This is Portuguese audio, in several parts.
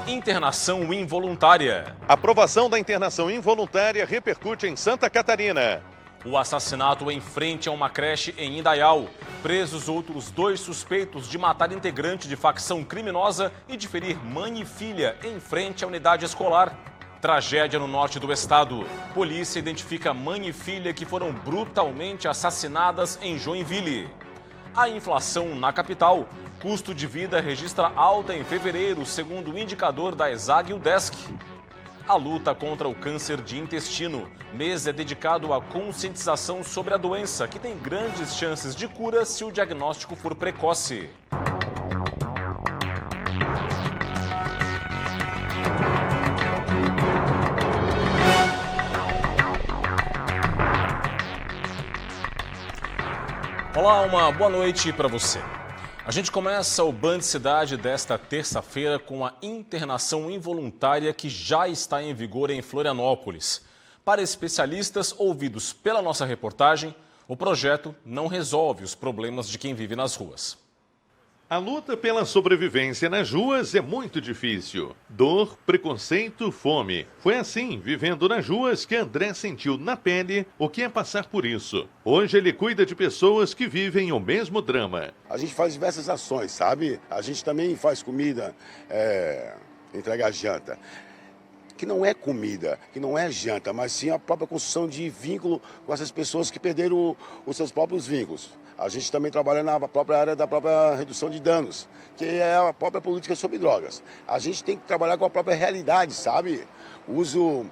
Internação involuntária. A aprovação da internação involuntária repercute em Santa Catarina. O assassinato em frente a uma creche em Indaial. Presos outros 2 suspeitos de matar integrante de facção criminosa e de ferir mãe e filha em frente à unidade escolar. Tragédia no norte do estado. Polícia identifica mãe e filha que foram brutalmente assassinadas em Joinville. A inflação na capital. Custo de vida registra alta em fevereiro, segundo o indicador da ESAG e o DESC. A luta contra o câncer de intestino. Mês é dedicado à conscientização sobre a doença, que tem grandes chances de cura se o diagnóstico for precoce. Olá, uma boa noite para você. A gente começa o Band Cidade desta terça-feira com a internação involuntária que já está em vigor em Florianópolis. Para especialistas ouvidos pela nossa reportagem, o projeto não resolve os problemas de quem vive nas ruas. A luta pela sobrevivência nas ruas é muito difícil. Dor, preconceito, fome. Foi assim, vivendo nas ruas, que André sentiu na pele o que é passar por isso. Hoje ele cuida de pessoas que vivem o mesmo drama. A gente faz diversas ações, sabe? A gente também faz comida, entregar janta. Que não é comida, que não é janta, mas sim a própria construção de vínculo com essas pessoas que perderam os seus próprios vínculos. A gente também trabalha na própria área da própria redução de danos, que é a própria política sobre drogas. A gente tem que trabalhar com a própria realidade, sabe? O uso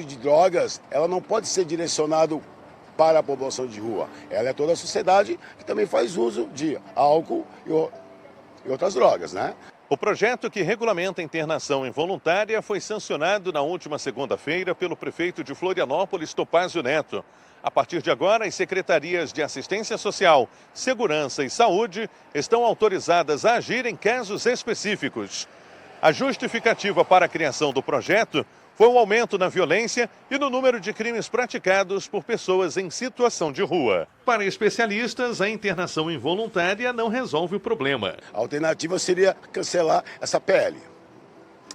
de drogas, ela não pode ser direcionado para a população de rua. Ela é toda a sociedade que também faz uso de álcool e outras drogas, né? O projeto que regulamenta a internação involuntária foi sancionado na última segunda-feira pelo prefeito de Florianópolis, Topázio Neto. A partir de agora, as secretarias de Assistência Social, Segurança e Saúde estão autorizadas a agir em casos específicos. A justificativa para a criação do projeto foi o aumento na violência e no número de crimes praticados por pessoas em situação de rua. Para especialistas, a internação involuntária não resolve o problema. A alternativa seria cancelar essa PL.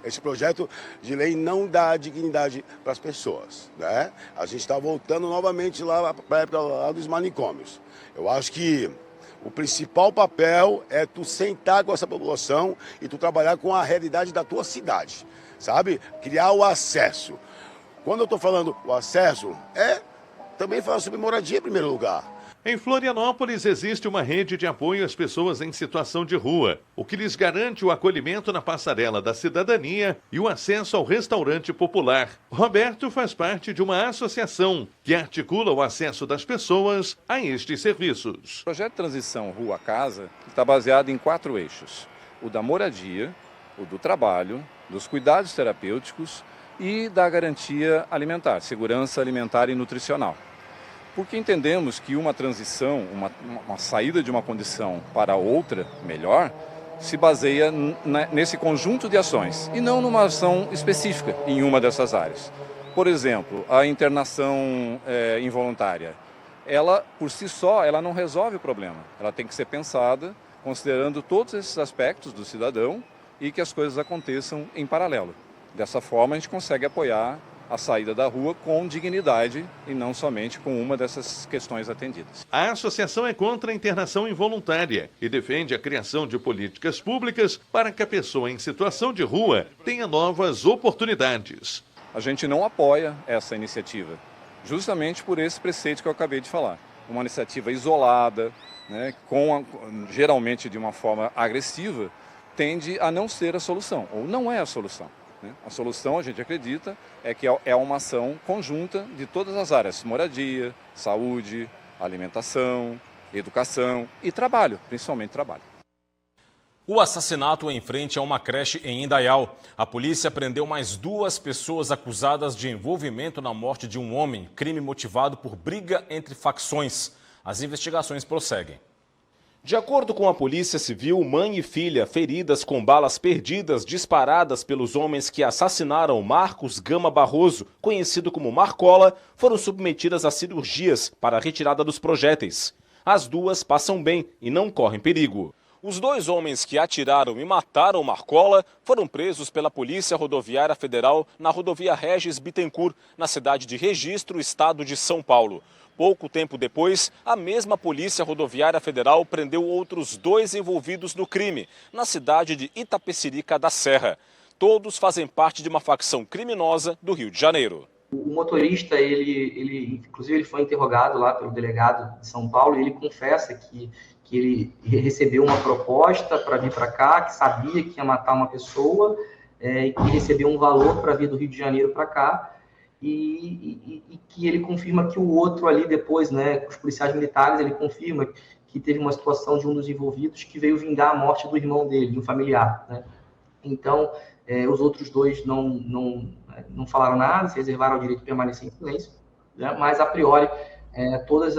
Esse projeto de lei não dá dignidade para as pessoas, né? A gente está voltando novamente lá para a época lá dos manicômios. Eu acho que o principal papel é tu sentar com essa população e tu trabalhar com a realidade da tua cidade, sabe? Criar o acesso. Quando eu estou falando o acesso, também falar sobre moradia em primeiro lugar. Em Florianópolis existe uma rede de apoio às pessoas em situação de rua, o que lhes garante o acolhimento na passarela da cidadania e o acesso ao restaurante popular. Roberto faz parte de uma associação que articula o acesso das pessoas a estes serviços. O projeto de transição rua-casa está baseado em 4 eixos: o da moradia, o do trabalho, dos cuidados terapêuticos e da garantia alimentar, segurança alimentar e nutricional. Porque entendemos que uma transição, uma saída de uma condição para outra melhor, se baseia nesse conjunto de ações e não numa ação específica em uma dessas áreas. Por exemplo, a internação involuntária, ela por si só ela não resolve o problema. Ela tem que ser pensada considerando todos esses aspectos do cidadão e que as coisas aconteçam em paralelo. Dessa forma, a gente consegue apoiar a saída da rua com dignidade e não somente com uma dessas questões atendidas. A associação é contra a internação involuntária e defende a criação de políticas públicas para que a pessoa em situação de rua tenha novas oportunidades. A gente não apoia essa iniciativa, justamente por esse preceito que eu acabei de falar. Uma iniciativa isolada, né, geralmente de uma forma agressiva, tende a não ser a solução, ou não é a solução. A solução, a gente acredita, é que é uma ação conjunta de todas as áreas: moradia, saúde, alimentação, educação e trabalho, principalmente trabalho. O assassinato em frente a uma creche em Indaial. A polícia prendeu mais 2 pessoas acusadas de envolvimento na morte de um homem, crime motivado por briga entre facções. As investigações prosseguem. De acordo com a Polícia Civil, mãe e filha, feridas com balas perdidas disparadas pelos homens que assassinaram Marcos Gama Barroso, conhecido como Marcola, foram submetidas a cirurgias para a retirada dos projéteis. As 2 passam bem e não correm perigo. Os 2 homens que atiraram e mataram Marcola foram presos pela Polícia Rodoviária Federal na rodovia Regis Bittencourt, na cidade de Registro, estado de São Paulo. Pouco tempo depois, a mesma Polícia Rodoviária Federal prendeu outros 2 envolvidos no crime, na cidade de Itapecerica da Serra. Todos fazem parte de uma facção criminosa do Rio de Janeiro. O motorista, inclusive ele foi interrogado lá pelo delegado de São Paulo e ele confessa que ele recebeu uma proposta para vir para cá, que sabia que ia matar uma pessoa, e que recebeu um valor para vir do Rio de Janeiro para cá, e que ele confirma que o outro ali depois, né, os policiais militares, ele confirma que teve uma situação de um dos envolvidos que veio vingar a morte do irmão dele, de um familiar, né? Então, os outros 2 não falaram nada, se reservaram o direito de permanecer em silêncio, né? Mas, a priori, todas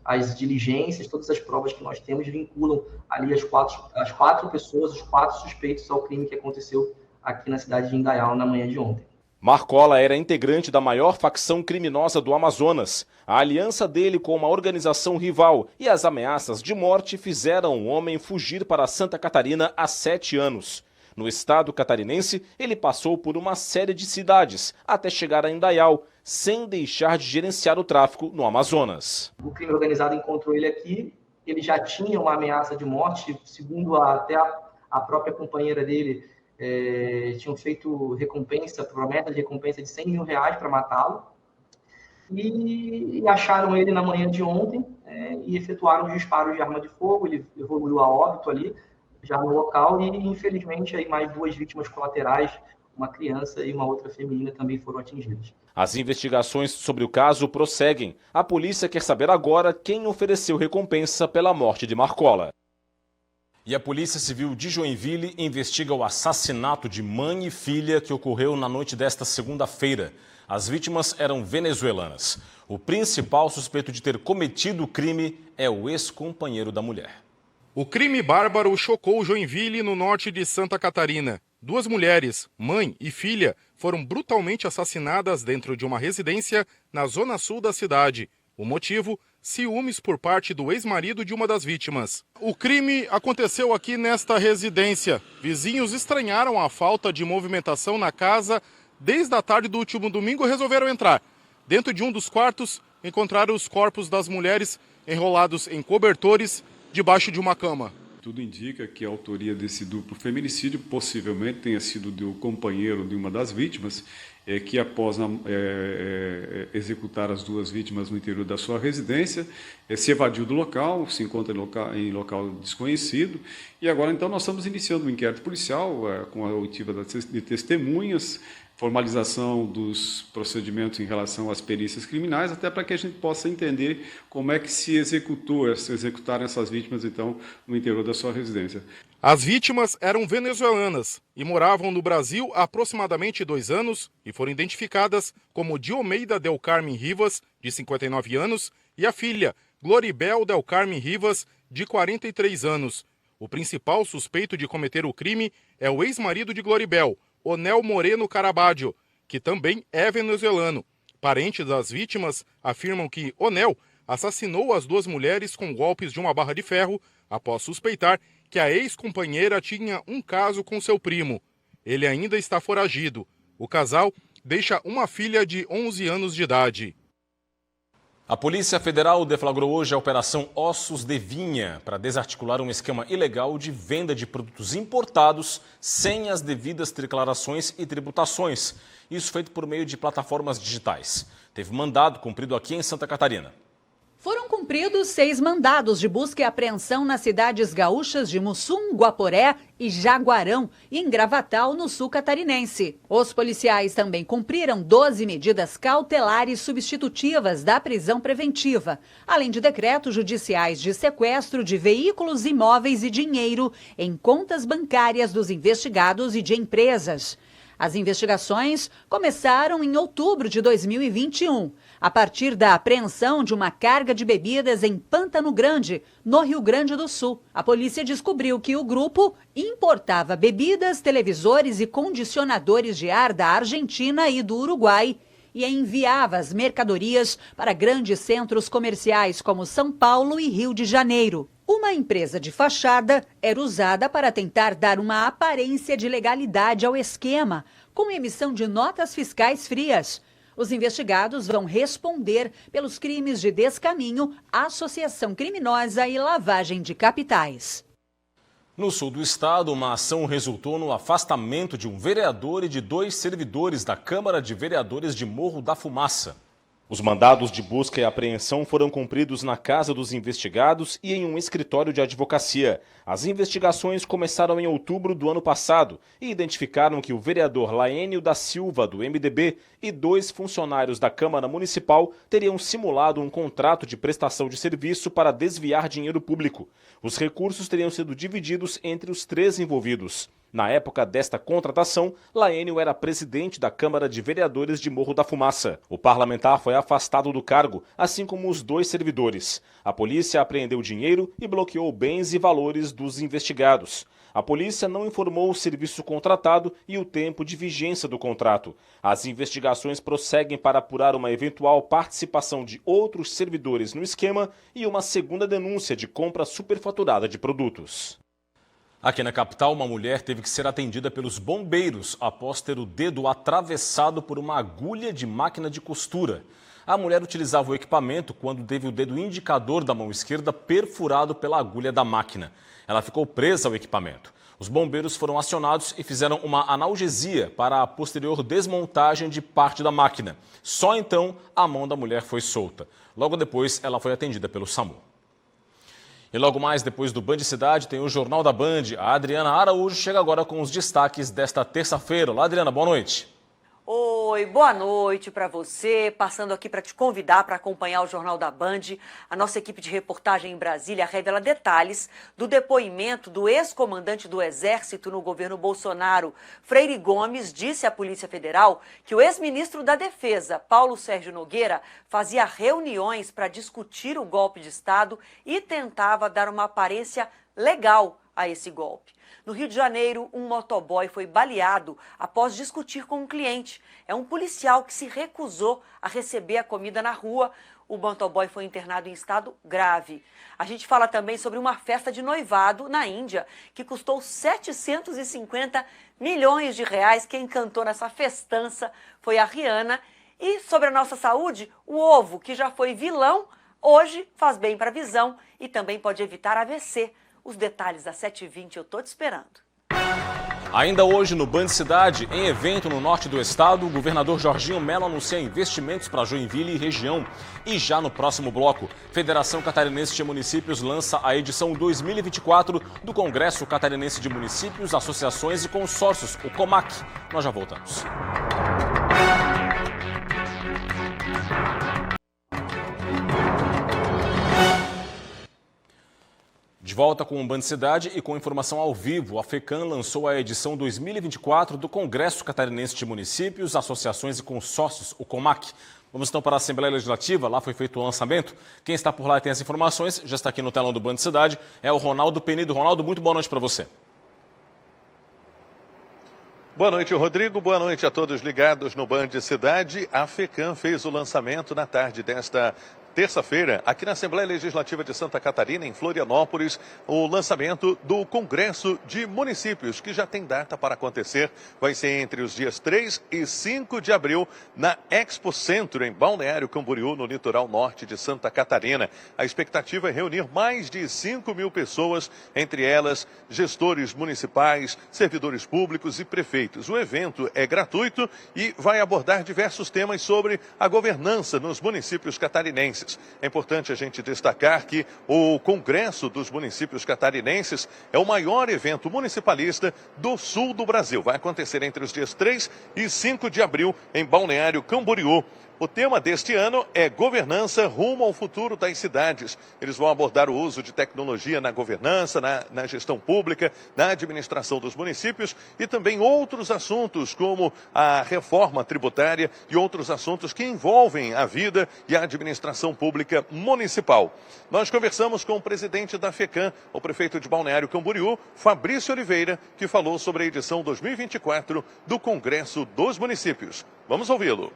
as diligências, todas as provas que nós temos vinculam ali as 4 pessoas, os 4 suspeitos ao crime que aconteceu aqui na cidade de Indaial na manhã de ontem. Marcola era integrante da maior facção criminosa do Amazonas. A aliança dele com uma organização rival e as ameaças de morte fizeram o homem fugir para Santa Catarina há 7 anos. No estado catarinense, ele passou por uma série de cidades, até chegar a Indaial, sem deixar de gerenciar o tráfico no Amazonas. O crime organizado encontrou ele aqui, ele já tinha uma ameaça de morte, segundo até a própria companheira dele, tinham feito promessa de recompensa de R$100 mil para matá-lo, e acharam ele na manhã de ontem, e efetuaram os disparos de arma de fogo. Ele evoluiu a óbito ali, já no local, e infelizmente aí mais 2 vítimas colaterais, uma criança e uma outra feminina, também foram atingidas. As investigações sobre o caso prosseguem. A polícia quer saber agora quem ofereceu recompensa pela morte de Marcola. E a Polícia Civil de Joinville investiga o assassinato de mãe e filha que ocorreu na noite desta segunda-feira. As vítimas eram venezuelanas. O principal suspeito de ter cometido o crime é o ex-companheiro da mulher. O crime bárbaro chocou Joinville, no norte de Santa Catarina. 2 mulheres, mãe e filha, foram brutalmente assassinadas dentro de uma residência na zona sul da cidade. O motivo? Ciúmes por parte do ex-marido de uma das vítimas. O crime aconteceu aqui nesta residência. Vizinhos estranharam a falta de movimentação na casa. Desde a tarde do último domingo resolveram entrar. Dentro de um dos quartos, encontraram os corpos das mulheres enrolados em cobertores debaixo de uma cama. Tudo indica que a autoria desse duplo feminicídio possivelmente tenha sido do companheiro de uma das vítimas, que após executar as 2 vítimas no interior da sua residência, se evadiu do local, se encontra em local desconhecido, e agora então nós estamos iniciando um inquérito policial com a oitiva de testemunhas, formalização dos procedimentos em relação às perícias criminais, até para que a gente possa entender como é que se executaram essas vítimas então no interior da sua residência. As vítimas eram venezuelanas e moravam no Brasil há aproximadamente 2 anos e foram identificadas como Diomeida Del Carmen Rivas, de 59 anos, e a filha, Gloribel Del Carmen Rivas, de 43 anos. O principal suspeito de cometer o crime é o ex-marido de Gloribel, Onel Moreno Carabadio, que também é venezuelano. Parentes das vítimas afirmam que Onel assassinou as 2 mulheres com golpes de uma barra de ferro após suspeitar que a ex-companheira tinha um caso com seu primo. Ele ainda está foragido. O casal deixa uma filha de 11 anos de idade. A Polícia Federal deflagrou hoje a Operação Ossos de Vinha para desarticular um esquema ilegal de venda de produtos importados sem as devidas declarações e tributações. Isso feito por meio de plataformas digitais. Teve mandado cumprido aqui em Santa Catarina. Foram cumpridos 6 mandados de busca e apreensão nas cidades gaúchas de Mussum, Guaporé e Jaguarão e em Gravatal, no sul catarinense. Os policiais também cumpriram 12 medidas cautelares substitutivas da prisão preventiva, além de decretos judiciais de sequestro de veículos, imóveis e dinheiro em contas bancárias dos investigados e de empresas. As investigações começaram em outubro de 2021, a partir da apreensão de uma carga de bebidas em Pantano Grande, no Rio Grande do Sul. A polícia descobriu que o grupo importava bebidas, televisores e condicionadores de ar da Argentina e do Uruguai e enviava as mercadorias para grandes centros comerciais como São Paulo e Rio de Janeiro. Uma empresa de fachada era usada para tentar dar uma aparência de legalidade ao esquema, com emissão de notas fiscais frias. Os investigados vão responder pelos crimes de descaminho, associação criminosa e lavagem de capitais. No sul do estado, uma ação resultou no afastamento de um vereador e de 2 servidores da Câmara de Vereadores de Morro da Fumaça. Os mandados de busca e apreensão foram cumpridos na casa dos investigados e em um escritório de advocacia. As investigações começaram em outubro do ano passado e identificaram que o vereador Laênio da Silva, do MDB, e 2 funcionários da Câmara Municipal teriam simulado um contrato de prestação de serviço para desviar dinheiro público. Os recursos teriam sido divididos entre os 3 envolvidos. Na época desta contratação, Laênio era presidente da Câmara de Vereadores de Morro da Fumaça. O parlamentar foi afastado do cargo, assim como os 2 servidores. A polícia apreendeu dinheiro e bloqueou bens e valores dos investigados. A polícia não informou o serviço contratado e o tempo de vigência do contrato. As investigações prosseguem para apurar uma eventual participação de outros servidores no esquema e uma segunda denúncia de compra superfaturada de produtos. Aqui na capital, uma mulher teve que ser atendida pelos bombeiros após ter o dedo atravessado por uma agulha de máquina de costura. A mulher utilizava o equipamento quando teve o dedo indicador da mão esquerda perfurado pela agulha da máquina. Ela ficou presa ao equipamento. Os bombeiros foram acionados e fizeram uma analgesia para a posterior desmontagem de parte da máquina. Só então a mão da mulher foi solta. Logo depois, ela foi atendida pelo SAMU. E logo mais, depois do Band Cidade, tem o Jornal da Band. A Adriana Araújo chega agora com os destaques desta terça-feira. Olá, Adriana, boa noite. Oi, boa noite para você. Passando aqui para te convidar para acompanhar o Jornal da Band. A nossa equipe de reportagem em Brasília revela detalhes do depoimento do ex-comandante do Exército no governo Bolsonaro. Freire Gomes disse à Polícia Federal que o ex-ministro da Defesa, Paulo Sérgio Nogueira, fazia reuniões para discutir o golpe de Estado e tentava dar uma aparência legal a esse golpe. No Rio de Janeiro, um motoboy foi baleado após discutir com um cliente. É um policial que se recusou a receber a comida na rua. O motoboy foi internado em estado grave. A gente fala também sobre uma festa de noivado na Índia, que custou 750 milhões de reais. Quem cantou nessa festança foi a Rihanna. E sobre a nossa saúde, o ovo, que já foi vilão, hoje faz bem para a visão e também pode evitar AVC. Os detalhes às 7h20 eu tô te esperando. Ainda hoje no Band Cidade, em evento no norte do estado, o governador Jorginho Mello anuncia investimentos para Joinville e região. E já no próximo bloco, Federação Catarinense de Municípios lança a edição 2024 do Congresso Catarinense de Municípios, Associações e Consórcios, o COMAC. Nós já voltamos. De volta com o Band Cidade e com informação ao vivo, a FECAM lançou a edição 2024 do Congresso Catarinense de Municípios, Associações e Consórcios, o COMAC. Vamos então para a Assembleia Legislativa, lá foi feito o lançamento. Quem está por lá e tem as informações, já está aqui no telão do Band Cidade, é o Ronaldo Penido. Ronaldo, muito boa noite para você. Boa noite, Rodrigo. Boa noite a todos ligados no Band Cidade. A FECAM fez o lançamento na tarde desta terça-feira, aqui na Assembleia Legislativa de Santa Catarina, em Florianópolis, o lançamento do Congresso de Municípios, que já tem data para acontecer. Vai ser entre os dias 3 e 5 de abril, na Expo Centro, em Balneário Camboriú, no litoral norte de Santa Catarina. A expectativa é reunir mais de 5 mil pessoas, entre elas gestores municipais, servidores públicos e prefeitos. O evento é gratuito e vai abordar diversos temas sobre a governança nos municípios catarinenses. É importante a gente destacar que o Congresso dos Municípios Catarinenses é o maior evento municipalista do sul do Brasil. Vai acontecer entre os dias 3 e 5 de abril em Balneário Camboriú. O tema deste ano é governança rumo ao futuro das cidades. Eles vão abordar o uso de tecnologia na governança, na gestão pública, na administração dos municípios e também outros assuntos como a reforma tributária e outros assuntos que envolvem a vida e a administração pública municipal. Nós conversamos com o presidente da FECAM, o prefeito de Balneário Camboriú, Fabrício Oliveira, que falou sobre a edição 2024 do Congresso dos Municípios. Vamos ouvi-lo.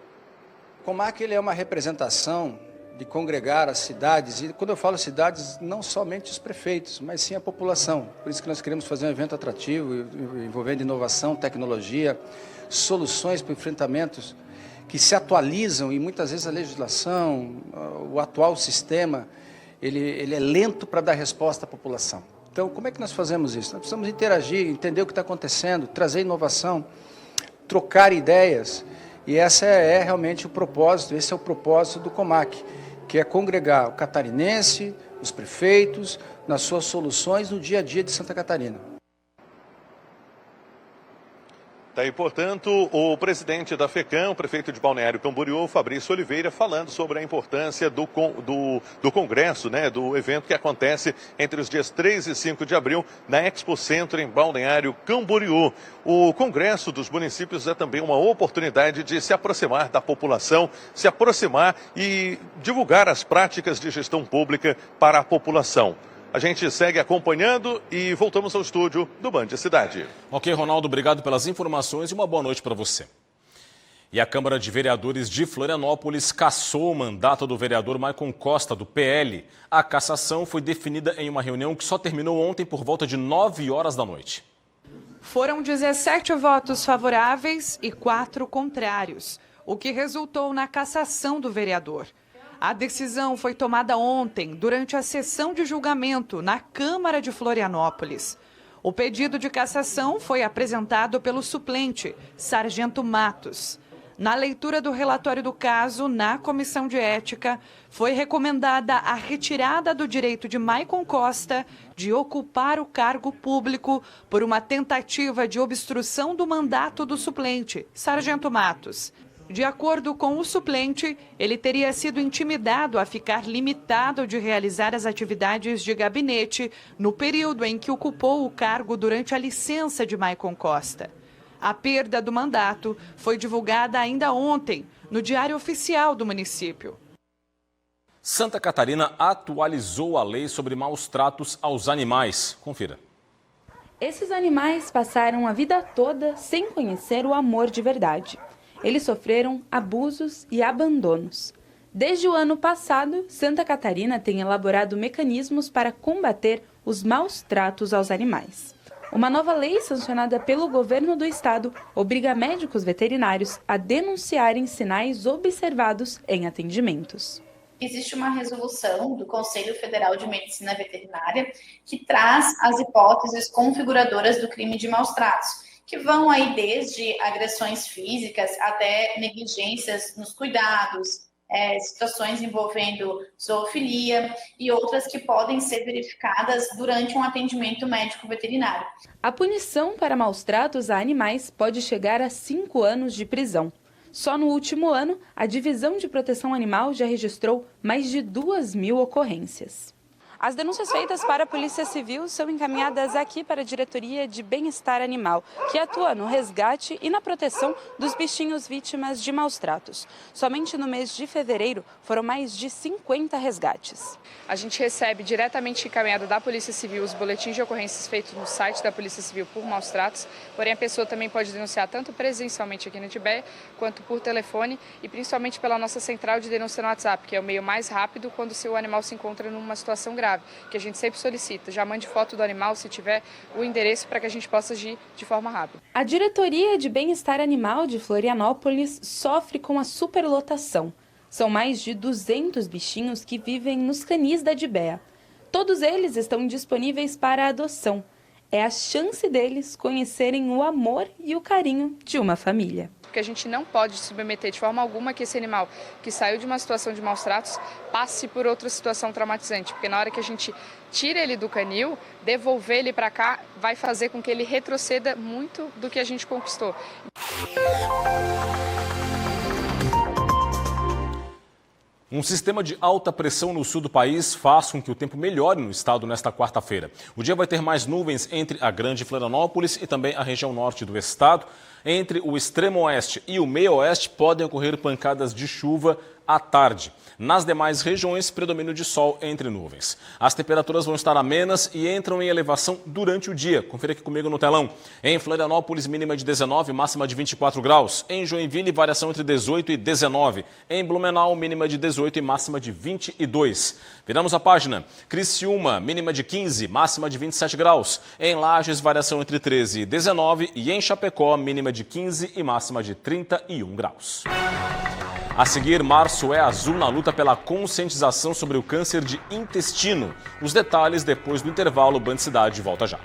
Comac ele é uma representação de congregar as cidades, e quando eu falo cidades, não somente os prefeitos, mas sim a população. Por isso que nós queremos fazer um evento atrativo, envolvendo inovação, tecnologia, soluções para enfrentamentos que se atualizam, e muitas vezes a legislação, o atual sistema, ele é lento para dar resposta à população. Então, como é que nós fazemos isso? Nós precisamos interagir, entender o que está acontecendo, trazer inovação, trocar ideias, e esse é realmente o propósito, esse é o propósito do Comac, que é congregar o catarinense, os prefeitos, nas suas soluções no dia a dia de Santa Catarina. Daí, portanto, o presidente da FECAM, o prefeito de Balneário Camboriú, Fabrício Oliveira, falando sobre a importância do congresso, né, do evento que acontece entre os dias 3 e 5 de abril na Expo Centro em Balneário Camboriú. O congresso dos municípios é também uma oportunidade de se aproximar da população, se aproximar e divulgar as práticas de gestão pública para a população. A gente segue acompanhando e voltamos ao estúdio do Band Cidade. Ok, Ronaldo, obrigado pelas informações e uma boa noite para você. E a Câmara de Vereadores de Florianópolis cassou o mandato do vereador Maicon Costa, do PL. A cassação foi definida em uma reunião que só terminou ontem por volta de 9 horas da noite. Foram 17 votos favoráveis e 4 contrários, o que resultou na cassação do vereador. A decisão foi tomada ontem, durante a sessão de julgamento na Câmara de Florianópolis. O pedido de cassação foi apresentado pelo suplente, Sargento Matos. Na leitura do relatório do caso, na Comissão de Ética, foi recomendada a retirada do direito de Maicon Costa de ocupar o cargo público por uma tentativa de obstrução do mandato do suplente, Sargento Matos. De acordo com o suplente, ele teria sido intimidado a ficar limitado de realizar as atividades de gabinete no período em que ocupou o cargo durante a licença de Maicon Costa. A perda do mandato foi divulgada ainda ontem, no Diário Oficial do município. Santa Catarina atualizou a lei sobre maus tratos aos animais. Confira. Esses animais passaram a vida toda sem conhecer o amor de verdade. Eles sofreram abusos e abandonos. Desde o ano passado, Santa Catarina tem elaborado mecanismos para combater os maus tratos aos animais. Uma nova lei sancionada pelo governo do estado obriga médicos veterinários a denunciarem sinais observados em atendimentos. Existe uma resolução do Conselho Federal de Medicina Veterinária que traz as hipóteses configuradoras do crime de maus tratos, que vão aí desde agressões físicas até negligências nos cuidados, situações envolvendo zoofilia e outras que podem ser verificadas durante um atendimento médico veterinário. A punição para maus tratos a animais pode chegar a 5 anos de prisão. Só no último ano, a Divisão de Proteção Animal já registrou mais de 2.000 ocorrências. As denúncias feitas para a Polícia Civil são encaminhadas aqui para a Diretoria de Bem-Estar Animal, que atua no resgate e na proteção dos bichinhos vítimas de maus tratos. Somente no mês de fevereiro foram mais de 50 resgates. A gente recebe diretamente encaminhado da Polícia Civil os boletins de ocorrências feitos no site da Polícia Civil por maus tratos, porém a pessoa também pode denunciar tanto presencialmente aqui na Tibé, quanto por telefone e principalmente pela nossa central de denúncia no WhatsApp, que é o meio mais rápido quando o seu animal se encontra numa situação grave, que a gente sempre solicita. Já mande foto do animal se tiver o endereço para que a gente possa agir de forma rápida. A Diretoria de Bem-Estar Animal de Florianópolis sofre com a superlotação. São mais de 200 bichinhos que vivem nos canis da Dibéa. Todos eles estão disponíveis para adoção. É a chance deles conhecerem o amor e o carinho de uma família. Porque a gente não pode submeter de forma alguma que esse animal que saiu de uma situação de maus tratos passe por outra situação traumatizante. Porque na hora que a gente tira ele do canil, devolver ele para cá vai fazer com que ele retroceda muito do que a gente conquistou. Um sistema de alta pressão no sul do país faz com que o tempo melhore no estado nesta quarta-feira. O dia vai ter mais nuvens entre a Grande Florianópolis e também a região norte do estado. Entre o extremo oeste e o meio oeste podem ocorrer pancadas de chuva à tarde. Nas demais regiões, predomínio de sol entre nuvens. As temperaturas vão estar amenas e entram em elevação durante o dia. Confira aqui comigo no telão. Em Florianópolis, mínima de 19, máxima de 24 graus. Em Joinville, variação entre 18 e 19. Em Blumenau, mínima de 18 e máxima de 22. Viramos a página. Criciúma, mínima de 15, máxima de 27 graus. Em Lages, variação entre 13 e 19. E em Chapecó, mínima de 15 e máxima de 31 graus. A seguir, março é azul na luta pela conscientização sobre o câncer de intestino. Os detalhes depois do intervalo. Band Cidade volta já.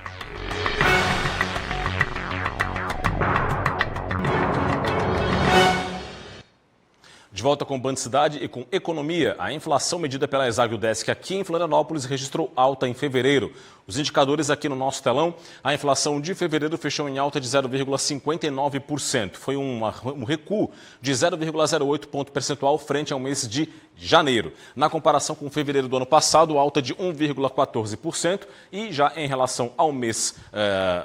De volta com Band Cidade e com economia. A inflação medida pela Exagudesc aqui em Florianópolis registrou alta em fevereiro. Os indicadores aqui no nosso telão, a inflação de fevereiro fechou em alta de 0,59%. Foi um recuo de 0,08 ponto percentual frente ao mês de janeiro. Na comparação com fevereiro do ano passado, alta de 1,14% e já em relação ao mês,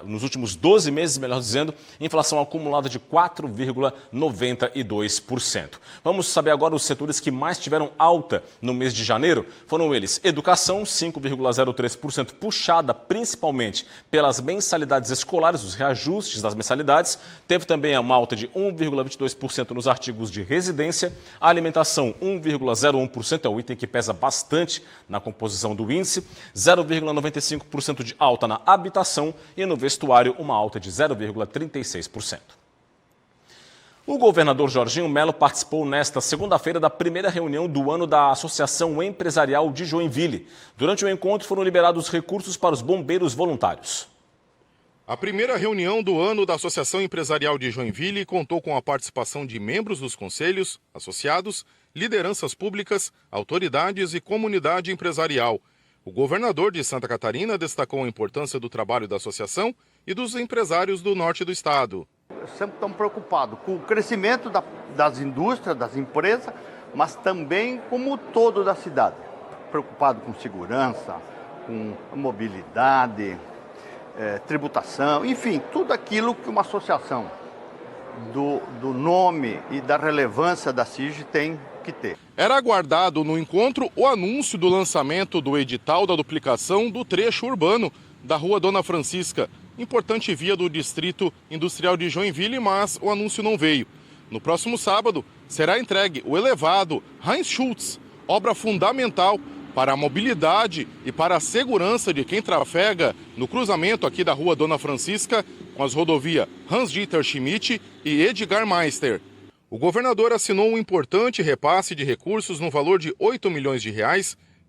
nos últimos 12 meses, melhor dizendo, inflação acumulada de 4,92%. Vamos saber agora os setores que mais tiveram alta no mês de janeiro. Foram eles: educação, 5,03%, puxada principalmente pelas mensalidades escolares, os reajustes das mensalidades. Teve também uma alta de 1,22% nos artigos de residência. A alimentação, 1,01%, é o item que pesa bastante na composição do índice. 0,95% de alta na habitação e no vestuário, uma alta de 0,36%. O governador Jorginho Melo participou nesta segunda-feira da primeira reunião do ano da Associação Empresarial de Joinville. Durante o encontro foram liberados recursos para os bombeiros voluntários. A primeira reunião do ano da Associação Empresarial de Joinville contou com a participação de membros dos conselhos, associados, lideranças públicas, autoridades e comunidade empresarial. O governador de Santa Catarina destacou a importância do trabalho da associação e dos empresários do norte do estado. Sempre estamos preocupados com o crescimento das indústrias, das empresas, mas também como o todo da cidade. Preocupado com segurança, com mobilidade, tributação, enfim, tudo aquilo que uma associação do nome e da relevância da CIG tem que ter. Era aguardado no encontro o anúncio do lançamento do edital da duplicação do trecho urbano da Rua Dona Francisca, importante via do Distrito Industrial de Joinville, mas o anúncio não veio. No próximo sábado, será entregue o elevado Heinz Schultz, obra fundamental para a mobilidade e para a segurança de quem trafega no cruzamento aqui da Rua Dona Francisca com as rodovias Hans-Dieter Schmidt e Edgar Meister. O governador assinou um importante repasse de recursos no valor de R$ 8 milhões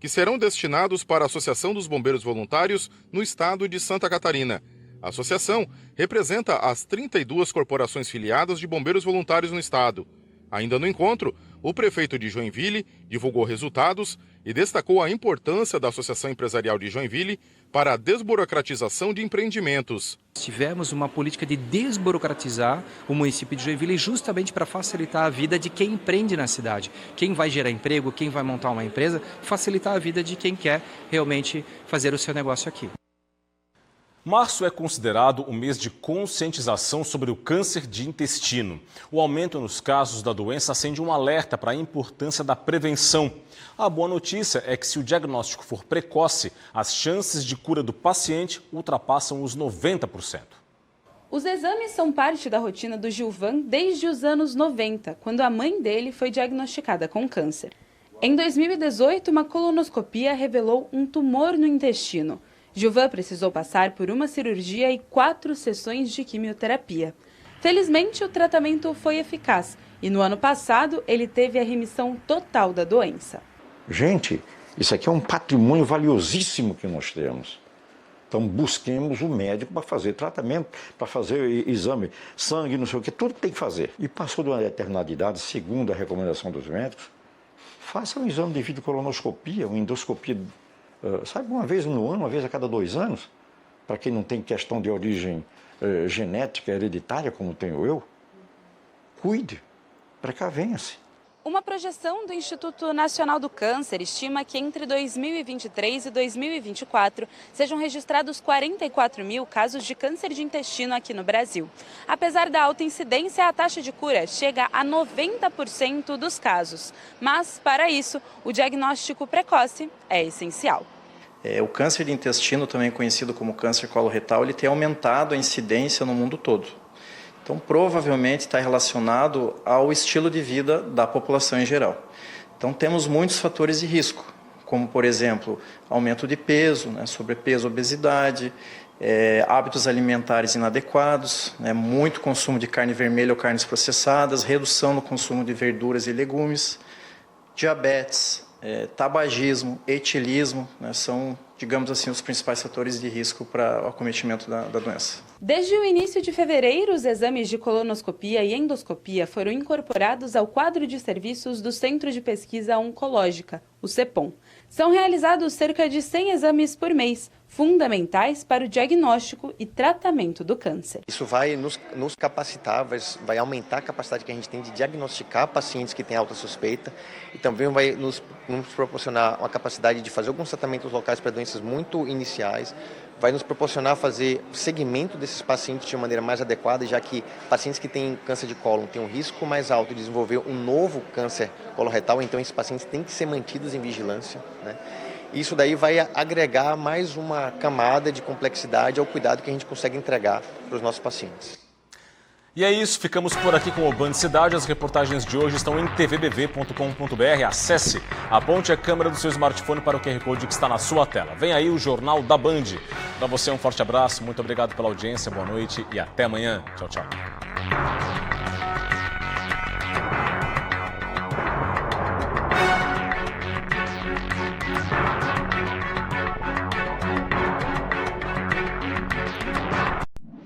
que serão destinados para a Associação dos Bombeiros Voluntários no estado de Santa Catarina. A associação representa as 32 corporações filiadas de bombeiros voluntários no estado. Ainda no encontro, o prefeito de Joinville divulgou resultados e destacou a importância da Associação Empresarial de Joinville para a desburocratização de empreendimentos. Tivemos uma política de desburocratizar o município de Joinville justamente para facilitar a vida de quem empreende na cidade. Quem vai gerar emprego, quem vai montar uma empresa, facilitar a vida de quem quer realmente fazer o seu negócio aqui. Março é considerado o mês de conscientização sobre o câncer de intestino. O aumento nos casos da doença acende um alerta para a importância da prevenção. A boa notícia é que, se o diagnóstico for precoce, as chances de cura do paciente ultrapassam os 90%. Os exames são parte da rotina do Gilvan desde os anos 90, quando a mãe dele foi diagnosticada com câncer. Em 2018, uma colonoscopia revelou um tumor no intestino. Gilvan precisou passar por uma cirurgia e 4 sessões de quimioterapia. Felizmente, o tratamento foi eficaz e no ano passado ele teve a remissão total da doença. Gente, isso aqui é um patrimônio valiosíssimo que nós temos. Então busquemos o médico para fazer tratamento, para fazer exame, sangue, não sei o que, tudo tem que fazer. E passou de uma determinada idade, segundo a recomendação dos médicos, faça um exame de videocolonoscopia, uma endoscopia, sabe, uma vez no ano, uma vez a cada 2 anos, para quem não tem questão de origem genética, hereditária, como tenho eu. Cuide, precavenha-se. Uma projeção do Instituto Nacional do Câncer estima que entre 2023 e 2024 sejam registrados 44 mil casos de câncer de intestino aqui no Brasil. Apesar da alta incidência, a taxa de cura chega a 90% dos casos. Mas, para isso, o diagnóstico precoce é essencial. O câncer de intestino, também conhecido como câncer coloretal, ele tem aumentado a incidência no mundo todo. Então, provavelmente está relacionado ao estilo de vida da população em geral. Então, temos muitos fatores de risco, como, por exemplo, aumento de peso, sobrepeso, obesidade, hábitos alimentares inadequados, muito consumo de carne vermelha ou carnes processadas, redução no consumo de verduras e legumes, diabetes, tabagismo, etilismo, são, digamos assim, os principais fatores de risco para o acometimento da doença. Desde o início de fevereiro, os exames de colonoscopia e endoscopia foram incorporados ao quadro de serviços do Centro de Pesquisa Oncológica, o CEPOM. São realizados cerca de 100 exames por mês, fundamentais para o diagnóstico e tratamento do câncer. Isso vai nos capacitar, vai aumentar a capacidade que a gente tem de diagnosticar pacientes que têm alta suspeita e também vai nos proporcionar uma capacidade de fazer alguns tratamentos locais para doenças muito iniciais, vai nos proporcionar fazer segmento desses pacientes de uma maneira mais adequada, já que pacientes que têm câncer de cólon têm um risco mais alto de desenvolver um novo câncer coloretal, então esses pacientes têm que ser mantidos em vigilância, Isso daí vai agregar mais uma camada de complexidade ao cuidado que a gente consegue entregar para os nossos pacientes. E é isso, ficamos por aqui com o Band Cidade. As reportagens de hoje estão em tvbv.com.br. Acesse, aponte a câmera do seu smartphone para o QR Code que está na sua tela. Vem aí o Jornal da Band. Para você um forte abraço, muito obrigado pela audiência, boa noite e até amanhã. Tchau, tchau.